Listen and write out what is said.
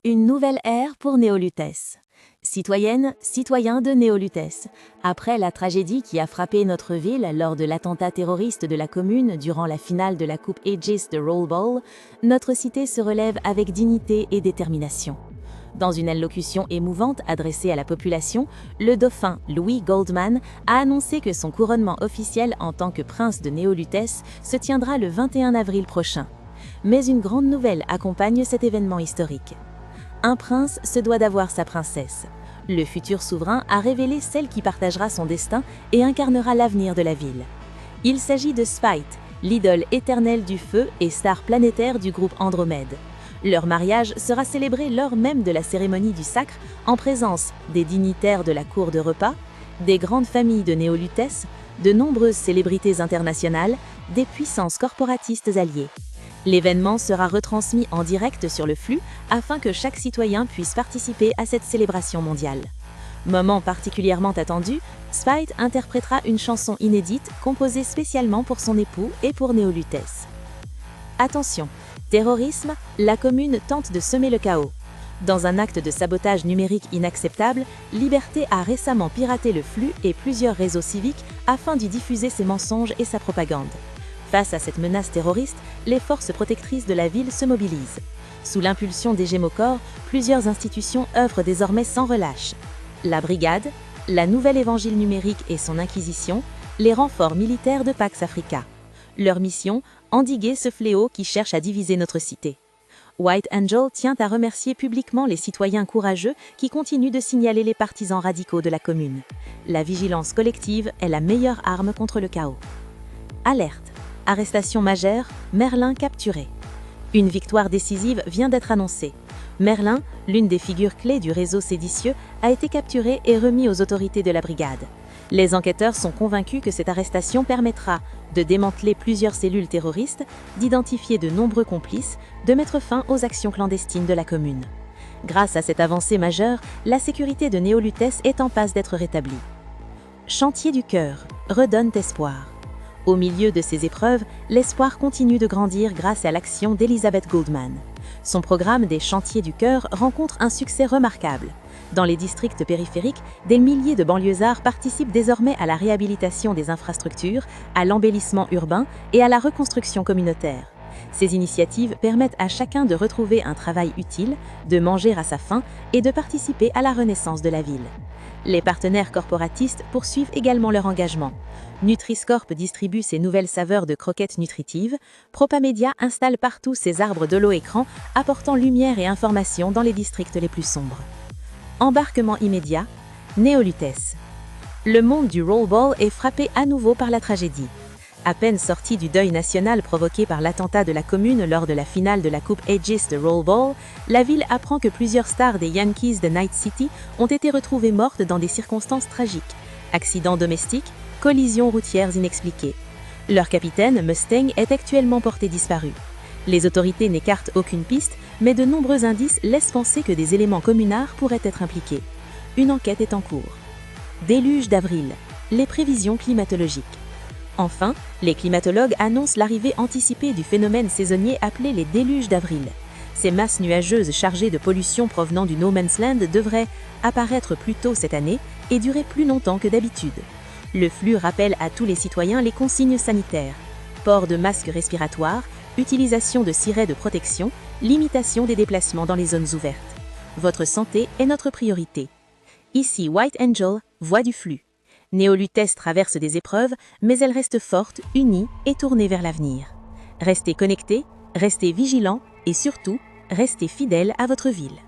Une nouvelle ère pour Néolutèce. Citoyennes, citoyens de Néolutèce, après la tragédie qui a frappé notre ville lors de l'attentat terroriste de la commune durant la finale de la Coupe Aegis de Rollball, notre cité se relève avec dignité et détermination. Dans une allocution émouvante adressée à la population, le dauphin Louis Goldman a annoncé que son couronnement officiel en tant que prince de Néolutèce se tiendra le 21 avril prochain. Mais une grande nouvelle accompagne cet événement historique. Un prince se doit d'avoir sa princesse. Le futur souverain a révélé celle qui partagera son destin et incarnera l'avenir de la ville. Il s'agit de Spite, l'idole éternelle du feu et star planétaire du groupe Andromède. Leur mariage sera célébré lors même de la cérémonie du sacre en présence des dignitaires de la cour de repas, des grandes familles de Néolutèce, de nombreuses célébrités internationales, des puissances corporatistes alliées. L'événement sera retransmis en direct sur le flux afin que chaque citoyen puisse participer à cette célébration mondiale. Moment particulièrement attendu, Spite interprétera une chanson inédite composée spécialement pour son époux et pour Néolutèce. Attention, terrorisme, la commune tente de semer le chaos. Dans un acte de sabotage numérique inacceptable, Liberté a récemment piraté le flux et plusieurs réseaux civiques afin d'y diffuser ses mensonges et sa propagande. Face à cette menace terroriste, les forces protectrices de la ville se mobilisent. Sous l'impulsion des Gémocor, plusieurs institutions œuvrent désormais sans relâche. La Brigade, la Nouvelle Évangile numérique et son Inquisition, les renforts militaires de Pax Africa. Leur mission, endiguer ce fléau qui cherche à diviser notre cité. White Angel tient à remercier publiquement les citoyens courageux qui continuent de signaler les partisans radicaux de la commune. La vigilance collective est la meilleure arme contre le chaos. Alerte! Arrestation majeure, Merlin capturé. Une victoire décisive vient d'être annoncée. Merlin, l'une des figures clés du réseau séditieux, a été capturé et remis aux autorités de la brigade. Les enquêteurs sont convaincus que cette arrestation permettra de démanteler plusieurs cellules terroristes, d'identifier de nombreux complices, de mettre fin aux actions clandestines de la commune. Grâce à cette avancée majeure, la sécurité de Néolutèce est en passe d'être rétablie. Chantier du cœur, redonne espoir. Au milieu de ces épreuves, l'espoir continue de grandir grâce à l'action d'Elizabeth Goldman. Son programme des Chantiers du Cœur rencontre un succès remarquable. Dans les districts périphériques, des milliers de banlieusards participent désormais à la réhabilitation des infrastructures, à l'embellissement urbain et à la reconstruction communautaire. Ces initiatives permettent à chacun de retrouver un travail utile, de manger à sa faim et de participer à la renaissance de la ville. Les partenaires corporatistes poursuivent également leur engagement. Nutri-Scorp distribue ses nouvelles saveurs de croquettes nutritives. Propamedia installe partout ses arbres d'holo-écran, apportant lumière et information dans les districts les plus sombres. Embarquement immédiat, Néolutèce. Le monde du rollball est frappé à nouveau par la tragédie. À peine sorti du deuil national provoqué par l'attentat de la commune lors de la finale de la Coupe Aegis de Rollball, la ville apprend que plusieurs stars des Yankees de Night City ont été retrouvées mortes dans des circonstances tragiques. Accidents domestiques, collisions routières inexpliquées. Leur capitaine, Mustang, est actuellement porté disparu. Les autorités n'écartent aucune piste, mais de nombreux indices laissent penser que des éléments communards pourraient être impliqués. Une enquête est en cours. Déluge d'avril, les prévisions climatologiques. Enfin, les climatologues annoncent l'arrivée anticipée du phénomène saisonnier appelé les déluges d'avril. Ces masses nuageuses chargées de pollution provenant du No Man's Land devraient apparaître plus tôt cette année et durer plus longtemps que d'habitude. Le flux rappelle à tous les citoyens les consignes sanitaires. Port de masques respiratoires, utilisation de sirènes de protection, limitation des déplacements dans les zones ouvertes. Votre santé est notre priorité. Ici White Angel, voix du flux. Néolutèce traverse des épreuves, mais elle reste forte, unie et tournée vers l'avenir. Restez connectés, restez vigilants et surtout, restez fidèles à votre ville.